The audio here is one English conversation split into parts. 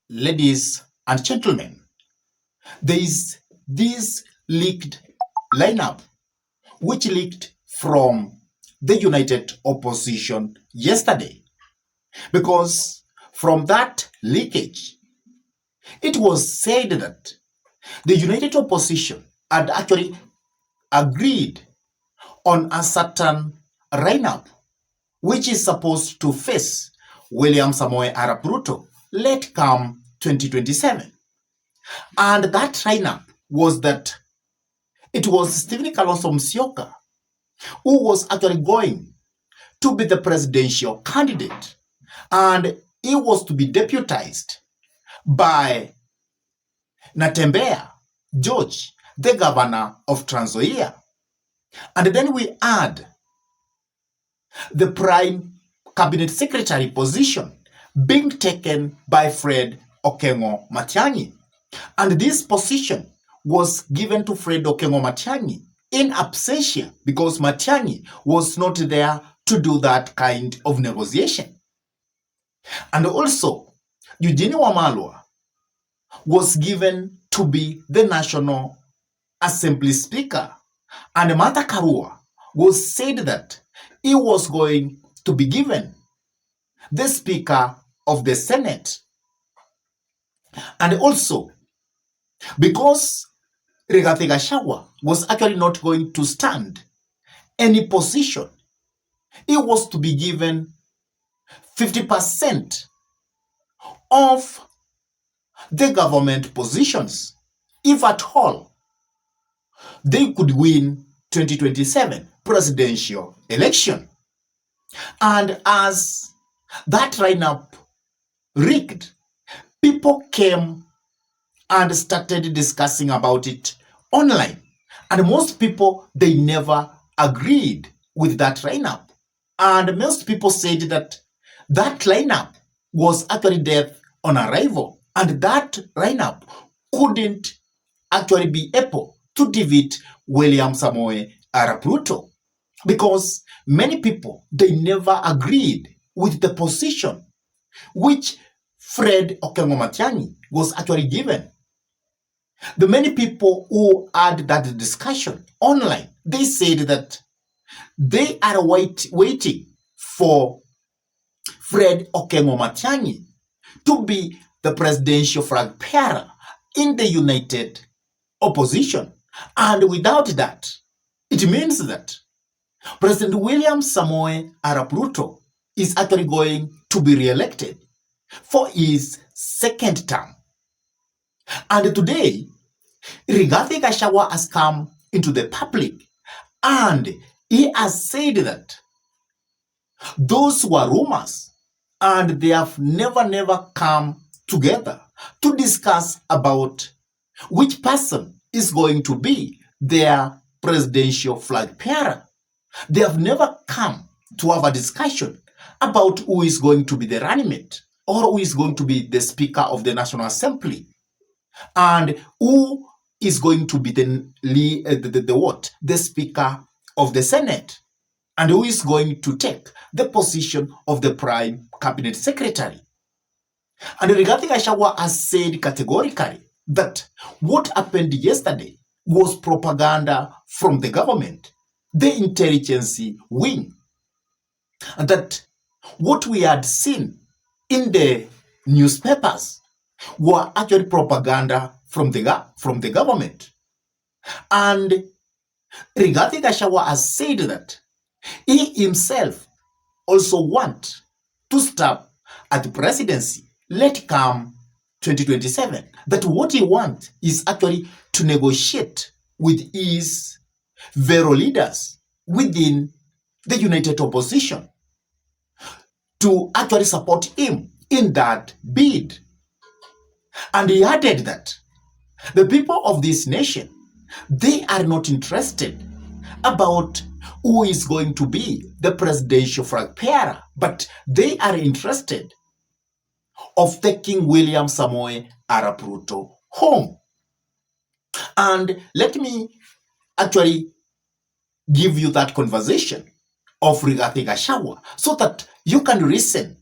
Ladies and gentlemen, there is this leaked lineup which leaked from the United Opposition yesterday. Because from that leakage, it was said that the United Opposition had actually agreed on a certain lineup which is supposed to face William Samoei Arap Ruto late come 2027. And that lineup was that it was Stephen Kalonzo Musyoka who was actually going to be the presidential candidate, and he was to be deputized by Natembeya George, the governor of Trans Nzoia. And then we add the prime cabinet secretary position being taken by Fred Okengo Matiang'i. And this position was given to Fred Okengo Matiang'i in absentia because Matiang'i was not there to do that kind of negotiation. And also, Eugene Wamalwa was given to be the National Assembly Speaker, and Martha Karua was said that he was going to be given the Speaker of the Senate. And also, because Rigathi Gachagua was actually not going to stand any position, he was to be given 50% of the government positions, if at all they could win 2027 presidential election. And as that lineup rigged, people came and started discussing about it online. And most people, they never agreed with that lineup. And most people said that that lineup was actually death on arrival. And that lineup couldn't actually be able to defeat William Samoei Arap Ruto, because many people, they never agreed with the position which Fred Okengo Matiang'i was actually given. The many people who had that discussion online, they said that they are waiting for Fred Okengo Matiang'i to be the presidential flag bearer in the United Opposition. And without that, it means that President William Samoei Arap Ruto is actually going to be re-elected for his second term. And today, Rigathi Gachagua has come into the public and he has said that those were rumors and they have never come together to discuss about which person is going to be their presidential flag bearer. They have never come to have a discussion about who is going to be the running mate or who is going to be the Speaker of the National Assembly and who is going to be the Speaker of the Senate, and who is going to take the position of the Prime Cabinet Secretary. And Rigathi Gachagua has said categorically that what happened yesterday was propaganda from the government, the intelligence wing, and that what we had seen in the newspapers were actually propaganda from the government. And Rigathi Gachagua has said that he himself also wants to stop at the presidency, let come 2027. That what he wants is actually to negotiate with his fellow leaders within the United Opposition to actually support him in that bid. And he added that the people of this nation, they are not interested about who is going to be the presidential flag bearer, but they are interested of taking William Samoei Arap Ruto home. And let me actually give you that conversation of Rigathi Gachagua so that you can listen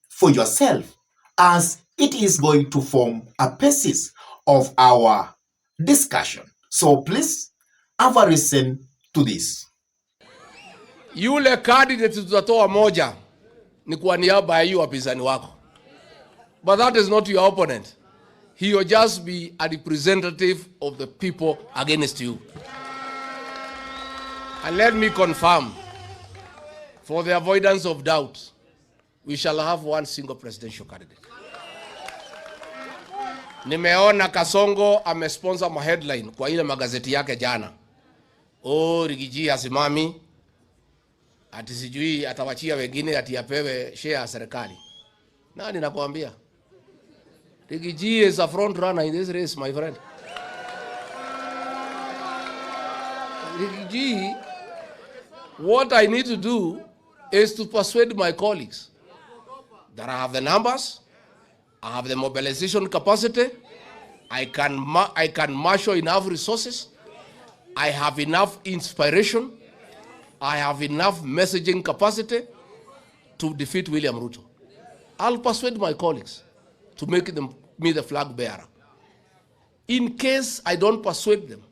for yourself as it is going to form a basis of our discussion. So please have a listen to this. Yule candidate tutatoa moja ni kwa niaba ya hiyo wapinzani wako. But that is not your opponent. He will just be a representative of the people against you. And let me confirm, for the avoidance of doubt, we shall have one single presidential candidate. Nimeona Kasongo amesponsor ma headline kwa ile magazeti yake jana. Rigathi asimami, ati sijui atawachia wengine ati apewe share ya serikali. Nani nakwambia? Rigathi is a front runner in this race, my friend. Rigathi, what I need to do is to persuade my colleagues that I have the numbers, I have the mobilization capacity, I can marshal enough resources, I have enough inspiration, I have enough messaging capacity to defeat William Ruto. I'll persuade my colleagues to make me the flag bearer. In case I don't persuade them,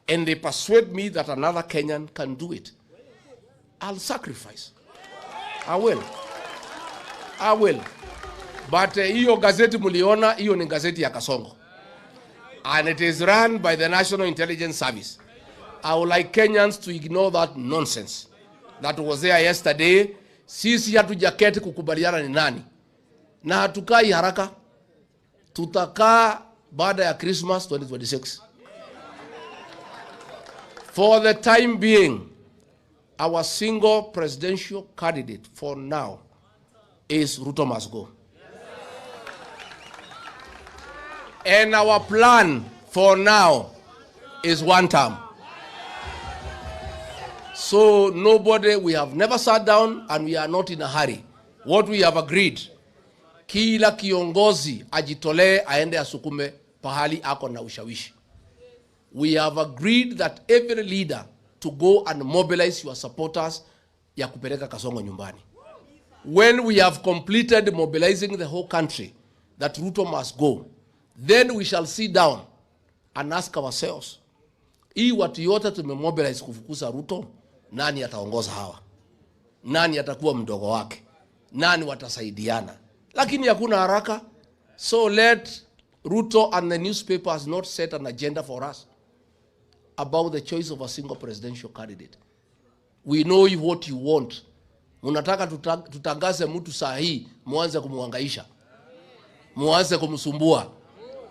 and they persuade me that another Kenyan can do it, I'll sacrifice. I will. But hiyo gazeti muliona, hiyo ni gazeti ya Kasongo. And it is run by the National Intelligence Service. I would like Kenyans to ignore that nonsense that was there yesterday. Sisi hatujaketi kukubaliana ni nani. Na hatukai haraka. Tutakaa baada ya Christmas 2026. For the time being, our single presidential candidate for now is Ruto must go. And our plan for now is one term. So nobody, we have never sat down and we are not in a hurry. What we have agreed, kila kiongozi ajitolee aende asukume pahali ako na ushawishi. We have agreed that every leader to go and mobilize your supporters ya kupeleka Kasongo nyumbani. When we have completed mobilizing the whole country that Ruto must go, then we shall sit down and ask ourselves, hii watu yote tumemobilize kufukuza Ruto, nani ataongoza hawa? Nani atakuwa mdogo wake? Nani watasaidiana? Lakini hakuna haraka. So let Ruto and the newspapers not set an agenda for us about the choice of a single presidential candidate. We know what you want. Munataka tutangaze mtu sahihi, muanze kumuhangaisha, muanze kumsumbua,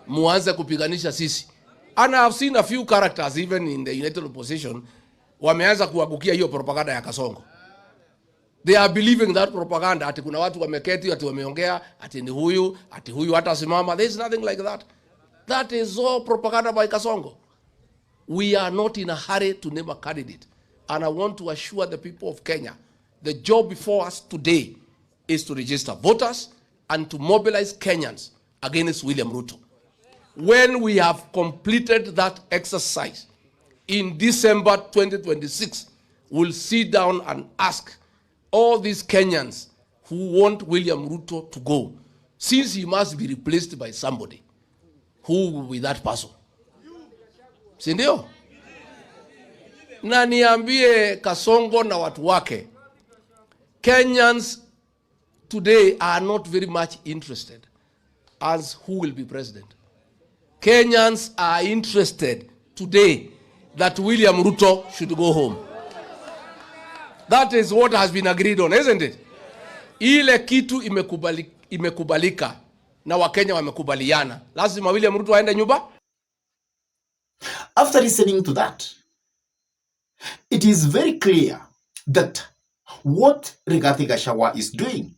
muanze kupiganisha sisi. And I have seen a few characters even in the United Opposition wameanza kuagukia hiyo propaganda ya Kasongo. They are believing that propaganda, ati kuna watu wameketi, ati wameongea, ati huyu hata simama. There is nothing like that. That is all propaganda by Kasongo. We are not in a hurry to name a candidate. And I want to assure the people of Kenya, the job before us today is to register voters and to mobilize Kenyans against William Ruto. When we have completed that exercise in December 2026, we'll sit down and ask all these Kenyans who want William Ruto to go, since he must be replaced by somebody, who will be that person? Sindio? Na niambie Kasongo na watu wake, Kenyans today are not very much interested as who will be president. Kenyans are interested today that William Ruto should go home. That is what has been agreed on, isn't it? Ile kitu imekubalika na Wakenya wamekubaliana. Lazima William Ruto aende nyumba. After listening to that, it is very clear that what Rigathi Gachagua is doing,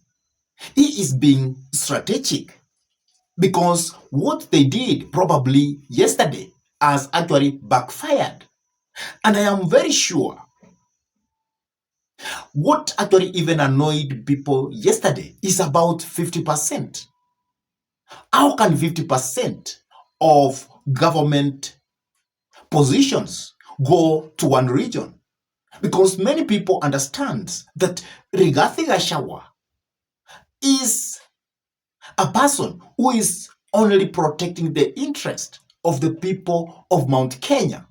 he is being strategic, because what they did probably yesterday has actually backfired. And I am very sure what actually even annoyed people yesterday is about 50%. How can 50% of government positions go to one region? Because many people understand that Rigathi Gachagua is a person who is only protecting the interest of the people of Mount Kenya.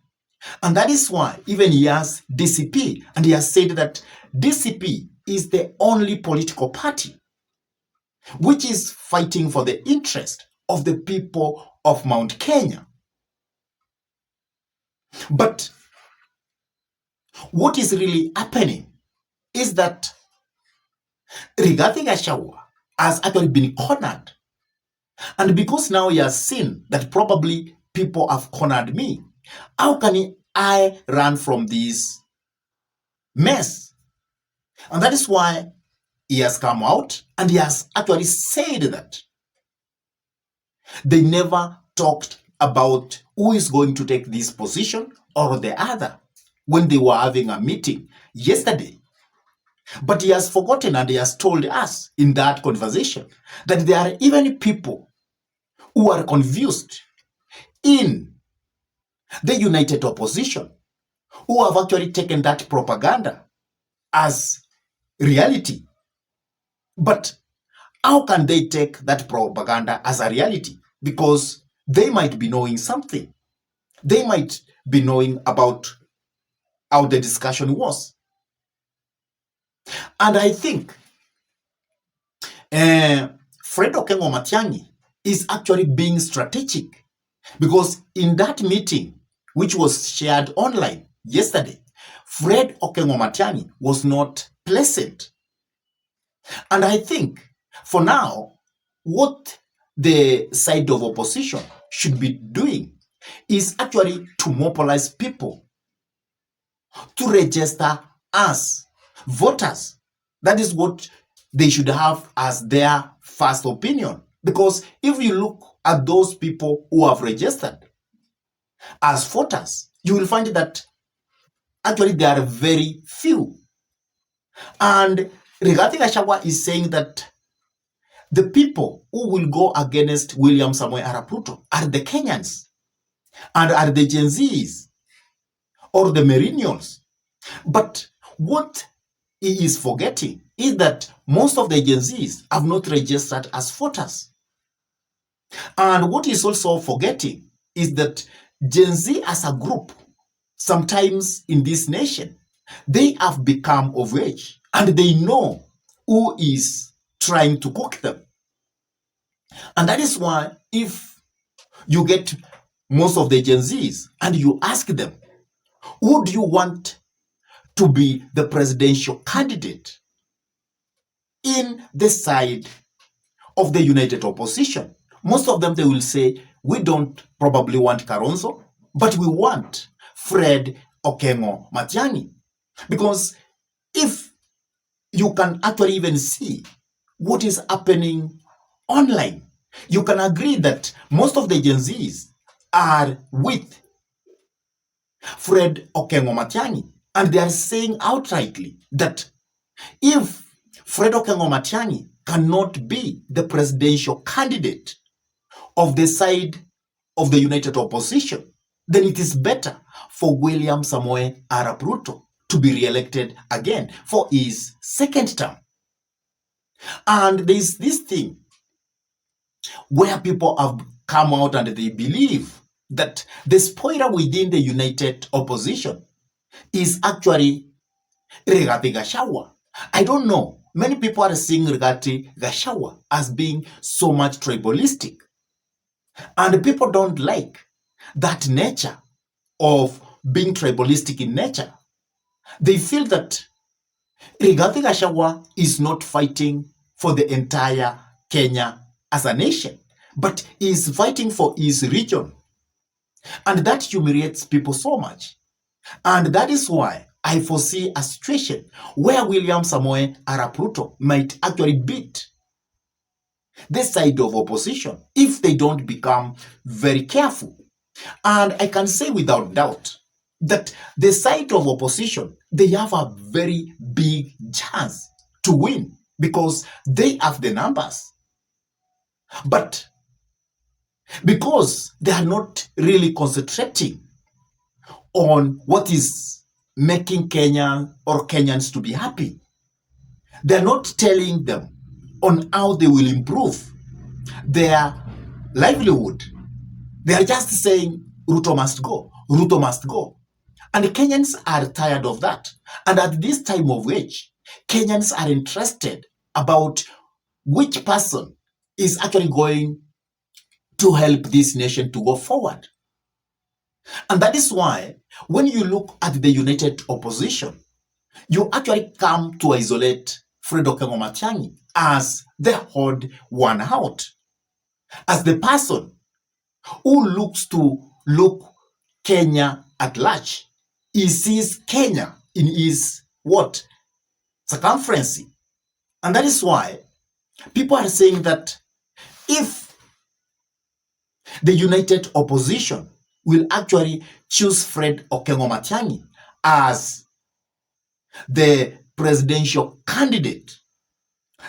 And that is why even he has DCP, and he has said that DCP is the only political party which is fighting for the interest of the people of Mount Kenya. But what is really happening is that Rigathi Gachagua has actually been cornered. And because now he has seen that probably people have cornered me, how can I run from this mess? And that is why he has come out and he has actually said that they never talked about who is going to take this position or the other when they were having a meeting yesterday. But he has forgotten, and he has told us in that conversation that there are even people who are confused in the united opposition who have actually taken that propaganda as reality. But how can they take that propaganda as a reality? Because they might be knowing something. They might be knowing about how the discussion was. And I think Fred Okengo Matiang'i is actually being strategic, because in that meeting, which was shared online yesterday, Fred Okengo Matiang'i was not pleasant. And I think for now, what the side of opposition should be doing is actually to mobilize people to register as voters. That is what they should have as their first opinion. Because if you look at those people who have registered as voters, you will find that actually there are very few. And Rigathi Gachagua is saying that the people who will go against William Samoei Arap Ruto are the Kenyans and are the Gen Zs or the millennials. But what he is forgetting is that most of the Gen Zs have not registered as voters. And what he's also forgetting is that Gen Z as a group, sometimes in this nation, they have become of age and they know who is trying to cook them. And that is why if you get most of the Gen Zs and you ask them, who do you want to be the presidential candidate in the side of the united opposition? Most of them, they will say, we don't probably want Kalonzo, but we want Fred Okengo Matiang'i. Because if you can actually even see what is happening online, you can agree that most of the Gen Zs are with Fred Okengo Matiang'i, and they are saying outrightly that if Fred Okengo Matiang'i cannot be the presidential candidate of the side of the united opposition, then it is better for William Samoei Arap Ruto to be re-elected again for his second term. And there is this thing where people have come out and they believe that the spoiler within the united opposition is actually Rigathi Gachagua. I don't know. Many people are seeing Rigathi Gachagua as being so much tribalistic. And people don't like that nature of being tribalistic in nature. They feel that Rigathi Gachagua is not fighting for the entire Kenya as a nation, but is fighting for his region. And that humiliates people so much. And that is why I foresee a situation where William Samoei Arap Ruto might actually beat this side of opposition if they don't become very careful. And I can say without doubt that the side of opposition, they have a very big chance to win because they have the numbers. But because they are not really concentrating on what is making Kenya or Kenyans to be happy, they're not telling them on how they will improve. their livelihood. They are just saying Ruto must go, Ruto must go. And Kenyans are tired of that. And at this time of age, Kenyans are interested about which person is actually going to help this nation to go forward. And that is why when you look at the united opposition, you actually come to isolate Fred Okengo Matiang'i as the odd one out, as the person who looks to look Kenya at large. He sees Kenya in his what? Circumference. And that is why people are saying that if the united opposition will actually choose Fred Okengo Matiang'i as the presidential candidate,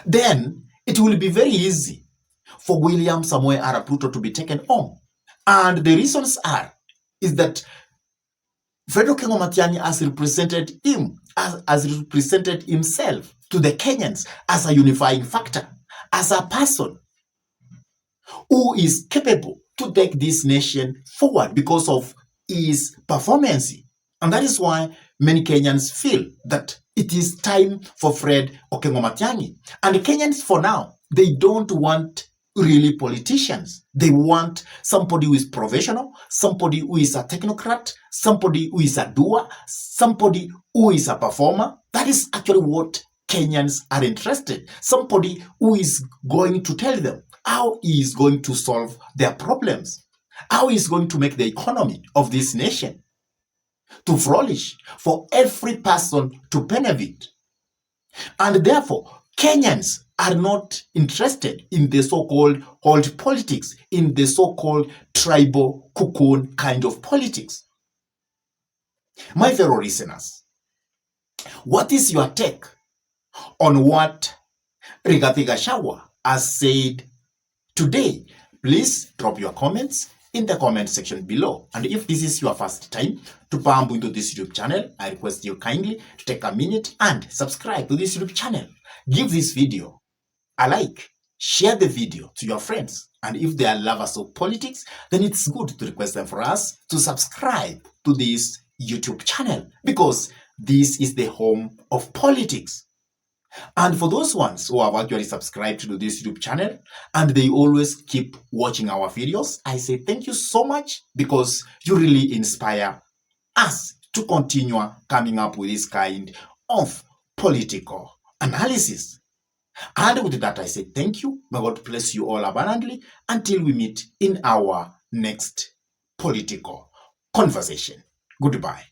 then it will be very easy for William Samoei Arap Ruto to be taken home. And the reasons is that Fred Okengo Matiang'i has represented represented himself to the Kenyans as a unifying factor, as a person who is capable to take this nation forward because of his performance. And that is why many Kenyans feel that it is time for Fred Okengo Matiang'i. And the Kenyans for now, they don't want really politicians. They want somebody who is professional, somebody who is a technocrat, somebody who is a doer, somebody who is a performer. That is actually what Kenyans are interested. Somebody who is going to tell them how he is going to solve their problems, how he is going to make the economy of this nation to flourish, for every person to benefit. And therefore, Kenyans are not interested in the so-called old politics, in the so-called tribal cocoon kind of politics. My fellow listeners, what is your take on what Rigathi Gachagua has said today? Please drop your comments in the comment section below. And if this is your first time to bump into this YouTube channel, I request you kindly to take a minute and subscribe to this YouTube channel. Give this video a like, share the video to your friends, and if they are lovers of politics, then it's good to request them for us to subscribe to this YouTube channel, because this is the home of politics. And for those ones who have actually subscribed to this YouTube channel and they always keep watching our videos, I say thank you so much, because you really inspire us to continue coming up with this kind of political analysis. And with that, I say thank you. May God bless you all abundantly until we meet in our next political conversation. Goodbye.